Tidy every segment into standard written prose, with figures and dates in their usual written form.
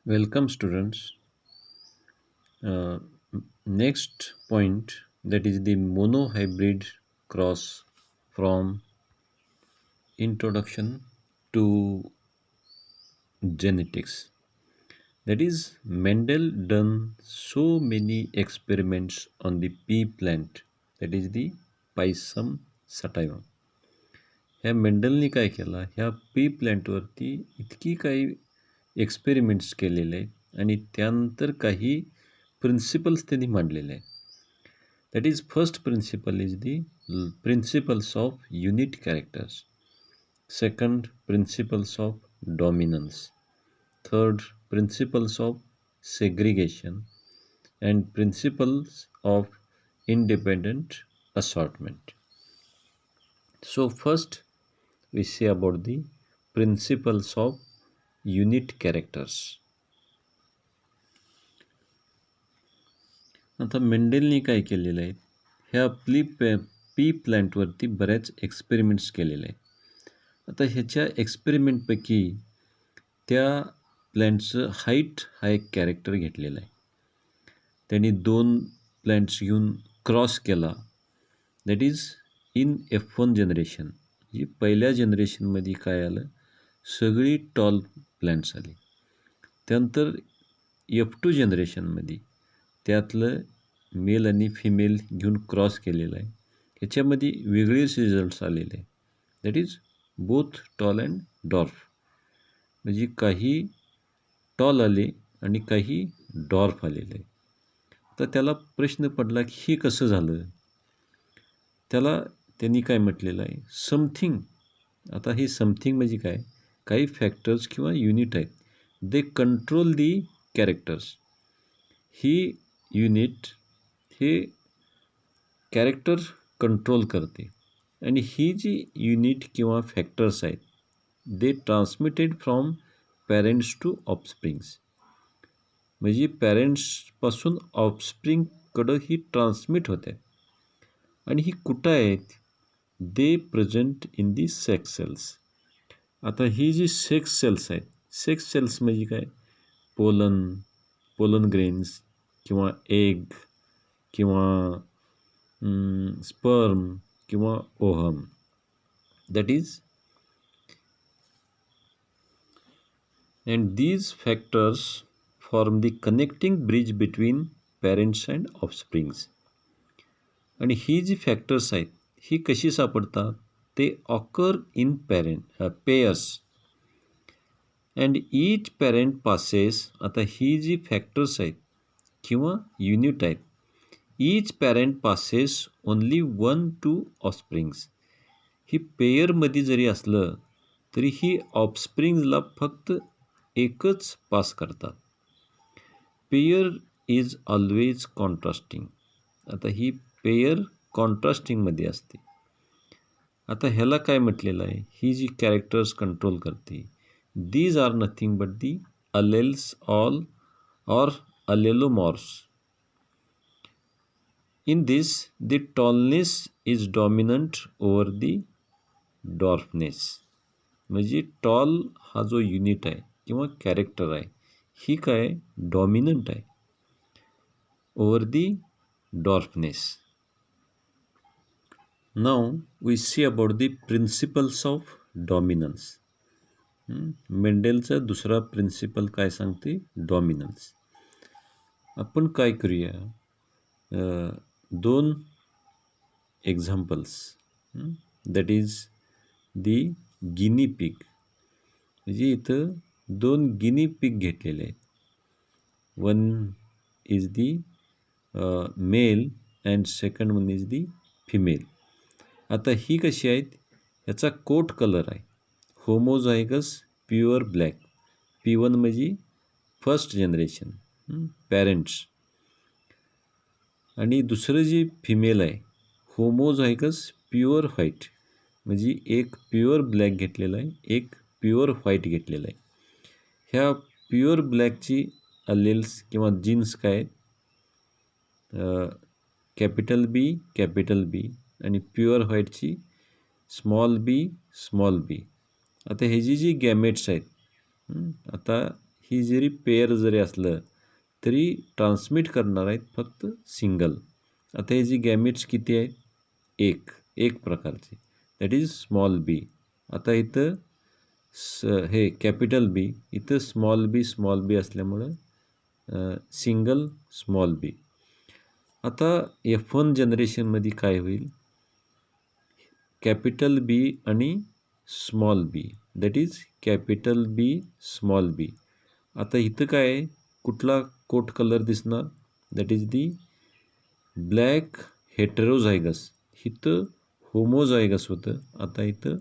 Welcome, students. Uh, Next point, that is the monohybrid cross from introduction to genetics. That is, Mendel done so many experiments on the pea plant, that is the Pisum sativum. ह्या मेंडलनी काय केलं, ह्या P प्लॅन्टवरती इतकी काही experiments केलेले आहेत आणि त्यानंतर काही प्रिन्सिपल्स त्यांनी मांडलेले आहेत. That is first principle is the principles of unit characters. Second, principles of dominance. Third, principles of segregation and principles of independent assortment. So first we say about the principles of unit characters. आता मेंडेलनी काय केलेलं आहे, ह्या P प्लॅन्टवरती बऱ्याच experiments केलेले आहेत. आता ह्याच्या एक्सपेरिमेंटपैकी त्या प्लॅन्टचं हाईट हा एक कॅरेक्टर घेतलेला आहे. त्यांनी 2 प्लॅन्ट्स घेऊन क्रॉस केला. That is in F1 generation. म्हणजे पहिल्या जनरेशनमध्ये काय आलं, सगळी टॉल प्लॅन्ट्स आली. त्यानंतर F2 जनरेशनमध्ये त्यातलं मेल आणि फिमेल घेऊन क्रॉस केलेलं आहे. ह्याच्यामध्ये वेगळेच रिझल्ट्स आलेले आहे. That is both tall and dwarf. म्हणजे काही टॉल आले आणि काही डॉर्फ आलेले आहे. तर त्याला प्रश्न पडला की हे कसं झालं. त्याला त्यांनी काय म्हटलेलं आहे, समथिंग. आता हे समथिंग म्हणजे काय, काही फॅक्टर्स किंवा युनिट आहेत, दे कंट्रोल दी कॅरेक्टर्स. ही युनिट हे कॅरेक्टर कंट्रोल करते आणि ही जी युनिट किंवा फॅक्टर्स आहेत, they transmitted from parents to offsprings. म्हणजे पॅरेंट्सपासून ऑफस्प्रिंगकडं ही ट्रान्समिट होते. आणि ही कुठं आहेत, they present in the sex cells. आता ही जी सेक्स सेल्स आहेत, सेक्स सेल्स म्हणजे काय, पोलन ग्रेन्स किंवा एग किंवा स्पर्म किंवा ovum. That is and these factors form the connecting bridge between parents and offsprings. आणि ही जी फॅक्टर्स आहेत ही कशी सापडतात, ते occur in pairs and each parent passes. आता ही जी फॅक्टर्स आहेत किंवा युनिट आहेत, each parent passes only 1 to offsprings. ही पेयरमध्ये जरी असलं तरी ही ऑफस्प्रिंग्सला फक्त एकच पास करतात. Pair is always contrasting. आता ही पेयर कॉन्ट्रास्टिंगमध्ये असते. आता ह्याला काय म्हटलेलं आहे, ही जी कॅरेक्टर्स कंट्रोल करते, these are nothing but the alleles all or allelomorphs. In this the tallness is dominant over the dwarfness. म्हणजे टॉल हा जो युनिट आहे किंवा कॅरेक्टर आहे, ही काय डॉमिनंट आहे over the dwarfness. Now we see about the principles of dominance. मेंडेलचा दुसरा प्रिन्सिपल काय सांगते, डॉमिनन्स. आपण काय करूया, 2 examples. That is the guinea pig. म्हणजे इथं 2 गिनी पिग घेतलेले आहेत. One is the male and second one is the female. आता ही कशी आहेत, ह्याचा कोट कलर आहे होमोझायगस प्युअर ब्लॅक. P1 म्हणजे फर्स्ट जनरेशन पॅरेंट्स. आणि दुसरं जी फिमेल आहे होमोझायगस प्युअर व्हाईट. म्हणजे एक प्युअर ब्लॅक घेतलेला आहे, एक प्युअर व्हाईट घेतलेला आहे. ह्या प्युअर ब्लॅकची अलेल्स किंवा जीन्स काय आहेत, कॅपिटल बी आणि प्युअर व्हाईटची स्मॉल बी. आता ह्याची जी गॅमेट्स आहेत, आता ही जरी पेअर जरी असलं तरी ट्रान्समिट करणार आहेत फक्त सिंगल. आता हे जी गॅमेट्स किती आहेत? एक प्रकारचे, दॅट इज स्मॉल बी. आता इथं हे कॅपिटल बी, इथं स्मॉल बी असल्यामुळं सिंगल स्मॉल बी. आता F1 जनरेशनमध्ये काय होईल? कॅपिटल बी आणि small B, that is capital B small B. आता इथं काय आहे? कुठला कोट कलर दिसणार? That is the black heterozygous. इथं होमोझायगस होतं, आता इथं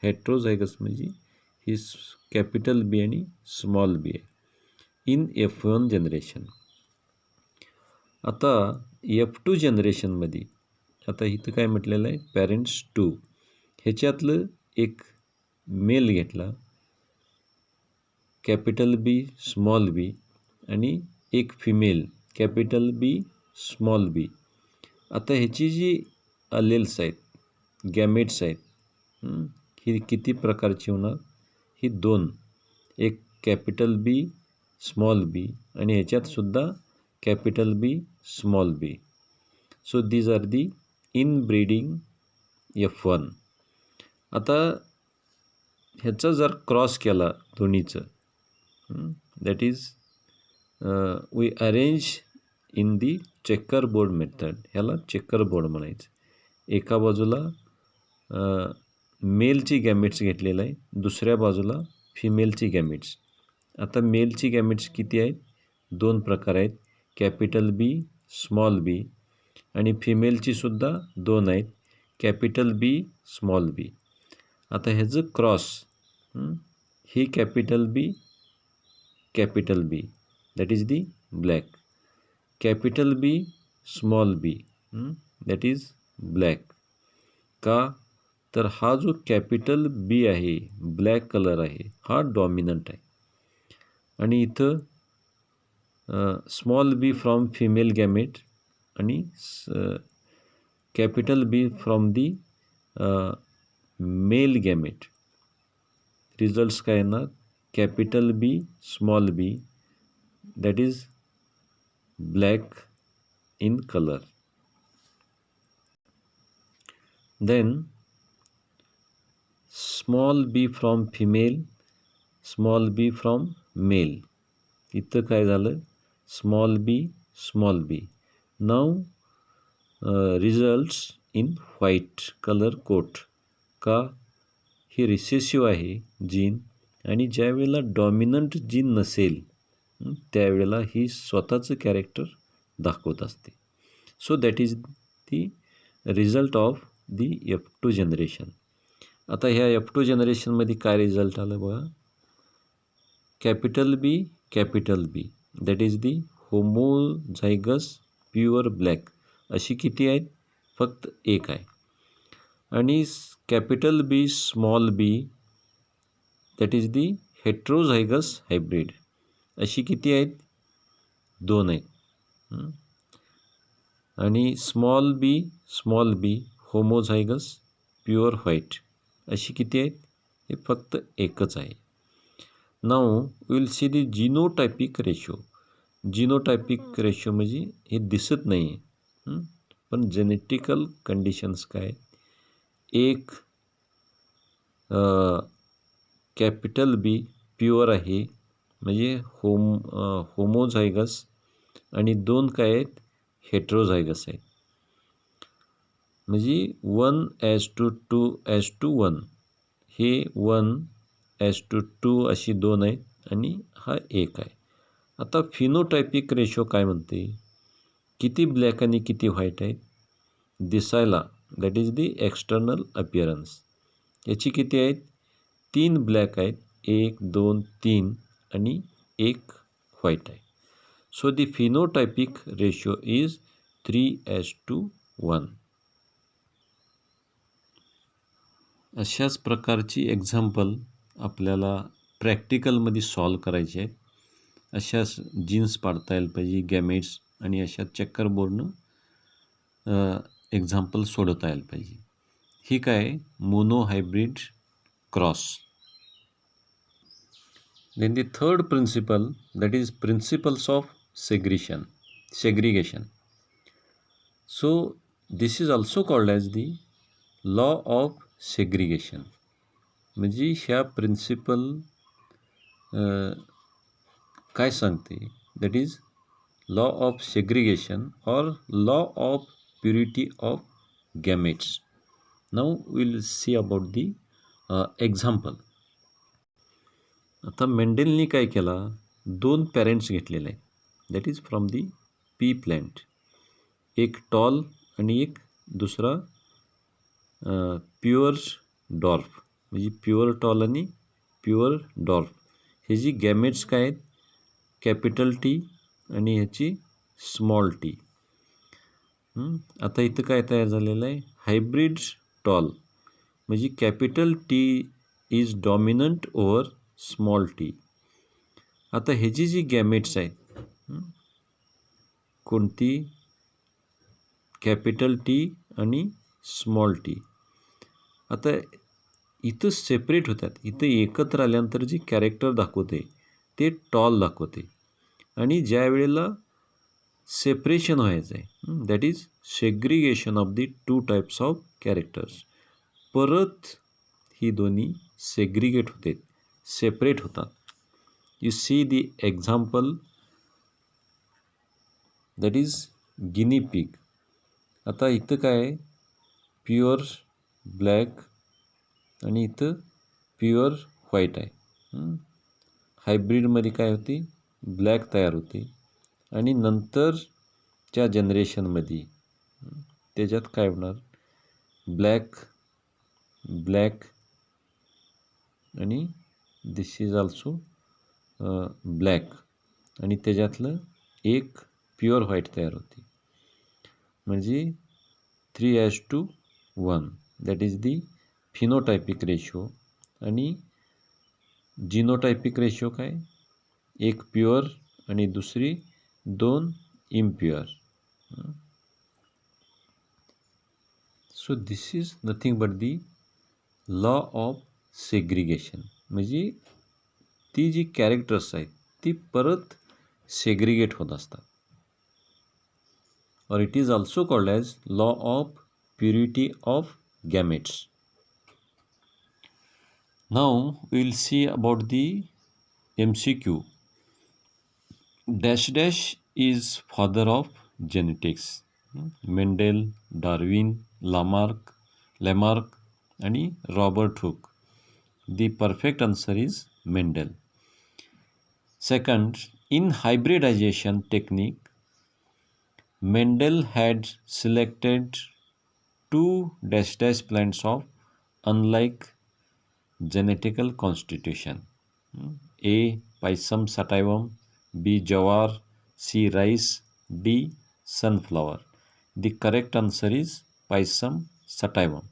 हेटेरोझायगस म्हणजे ही कॅपिटल बी आणि स्मॉल बी आहे इन F1 जनरेशन. आता F2 जनरेशनमध्ये आता इथं काय म्हटलेलं आहे? पॅरेंट्स 2. ह्याच्यातलं एक मेल घेतला, कॅपिटल बी स्मॉल बी, आणि एक female capital B small B. आता ह्याची जी अलेल्स आहेत, गॅमेट्स आहेत, ही किती प्रकारची होणार? ही 2, एक कॅपिटल बी स्मॉल बी आणि ह्याच्यातसुद्धा capital B small B. So these are the inbreeding F1. आता ह्याचा जर क्रॉस केला दोन्हीचं, that is we arrange in the checker board method. ह्याला चेकर बोर्ड म्हणायचं. एका बाजूला मेलची गॅमेट्स घेतलेलं आहे, दुसऱ्या बाजूला फिमेलची गॅमेट्स. आता मेलची गॅमेट्स किती आहेत? 2 प्रकार आहेत, कॅपिटल बी स्मॉल बी, आणि फिमेलचीसुद्धा 2 आहेत, कॅपिटल बी स्मॉल बी. आता ह्याचं क्रॉस, ही capital B that is the black, capital B small B that is black. का? तर हा जो कॅपिटल बी आहे, ब्लॅक कलर आहे, हा डॉमिनंट आहे. आणि इथं small B from female gamete आणि capital B from the male gamete. Results काय येणार? Capital B small B that is black in colour. Then small B from female, small B from male. इथं काय झालं? Small B. Now results in white colour coat. का? ही recessive आहे gene, आणि ज्या वेळेला डॉमिनंट जीन नसेल त्यावेळेला ही स्वतःचं कॅरेक्टर दाखवत असते. So that is the result of the F2 generation. आता ह्या F2 जनरेशनमध्ये काय रिझल्ट आलं बघा? Capital B that is the homozygous pure black. अशी किती आहेत? फक्त 1 आहे. आणि capital B small B that is the heterozygous hybrid. अशी किती आहेत? 2 आहेत. आणि small B homozygous pure white. अशी किती आहेत? हे फक्त 1च आहे. Now will see the genotypic ratio. Genotypic ratio म्हणजे हे दिसत नाही आहे, पण जेनेटिकल कंडिशन्स काय? एक कॅपिटल बी प्युअर आहे म्हणजे होमोझायगस, आणि 2 काय आहेत? हेट्रोझायगस आहेत. म्हणजे 1:2:1. हे 1:2 अशी 2 आहेत, आणि हा 1 आहे. आता फिनोटायपिक रेशो काय म्हणते? किती ब्लॅक आणि किती व्हाईट आहेत? दिसायला, that is the external appearance. याची किती आहेत? 3 ब्लॅक आहेत, 1, 2, 3, आणि 1 व्हाईट आहे. So the phenotypic ratio is 3:1. अशाच प्रकारची एक्झाम्पल आपल्याला प्रॅक्टिकलमध्ये सॉल्व करायचे आहेत. अशाच जीन्स पाडता यायला पाहिजे, गॅमेट्स, आणि अशा चेकर बोर्डनं एक्झाम्पल सोडवता यायला पाहिजे. ही काय? Mono hybrid cross. Then the third principle, that is principles of segregation. So this is also called as the law of segregation. म्हणजे ह्या प्रिन्सिपल काय सांगते, that is law of segregation और law of purity of gametes. Now will see about the example. आता मेंडेलनी काय केला, 2 parents घेतलेले आहे, that is from the pea plant. एक टॉल आणि एक दुसरा प्युअर डॉर्फ. म्हणजे प्युअर टॉल आणि प्युअर डॉर्फ हे जी गॅमेट्स काय आहेत, कॅपिटल टी आणि ह्याची स्मॉल टी. आता इथं काय तयार झालेलं आहे, हायब्रिड टॉल. म्हणजे capital T is dominant over small T. आता ह्याची जी गॅमेट्स आहेत, कोणती, कॅपिटल टी आणि स्मॉल टी. आता इथं सेपरेट होतात, इथं एकत्र आल्यानंतर जी कॅरेक्टर दाखवते ते टॉल दाखवते. आणि ज्या वेळेला सेपरेशन व्हायचं आहे, that is segregation of the 2 types of characters, परत ही दोन्ही सेग्रिगेट होते, सेपरेट होतात. You see the example, that is guinea pig. आता इथं काय आहे, प्युअर ब्लॅक आणि इथं प्युअर व्हाईट आहे. हायब्रिडमध्ये काय होती, ब्लॅक तयार होते आणि नंतरच्या जनरेशनमध्ये त्याच्यात काय होणार, ब्लॅक ब्लॅक आणि दिस इज ऑल्सो ब्लॅक आणि त्याच्यातलं एक प्युअर व्हाईट तयार होते. म्हणजे 3:1, that is the phenotypic ratio. आणि जिनोटायपिक रेशो काय, एक प्युअर आणि दुसरी 2 impure. So this is nothing but the law of segregation. म्हणजे ती जी कॅरेक्टर्स आहेत ती परत सेग्रिगेट होत असतात. और it is also called as law of purity of gametes. Now we will see about the MCQ. Dash dash is father of genetics. Mendel, Darwin, Lamarck आणि Robert Hooke. The perfect answer is Mendel. Second, in hybridization technique, Mendel had selected 2 dash dash plants of unlike genetical constitution. A. Pisum sativum, B. Jawar, C. Rice, D. Sunflower. The correct answer is Pisum sativum.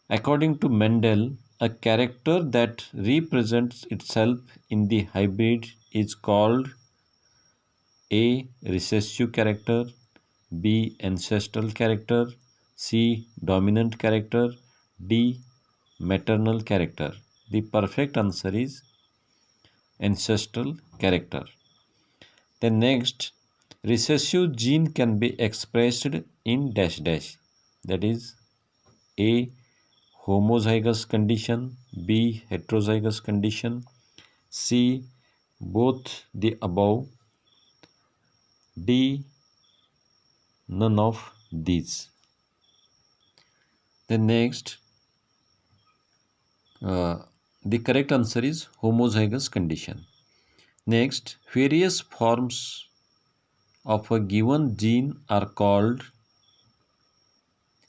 According to Mendel, a character that represents itself in the hybrid is called A. Recessive character, B. ancestral character, C. dominant character, D. maternal character. The perfect answer is ancestral character. Then next, recessive gene can be expressed in dash dash. That is A. homozygous condition, B. heterozygous condition, C. both the above, D. none of these. Then next, the correct answer is homozygous condition. Next, various forms of a given gene are called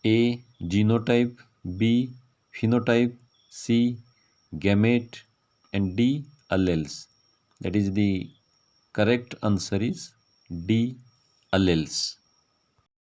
A. genotype, B. phenotype, C. gamete, and D. alleles. That is the correct answer is D. alleles.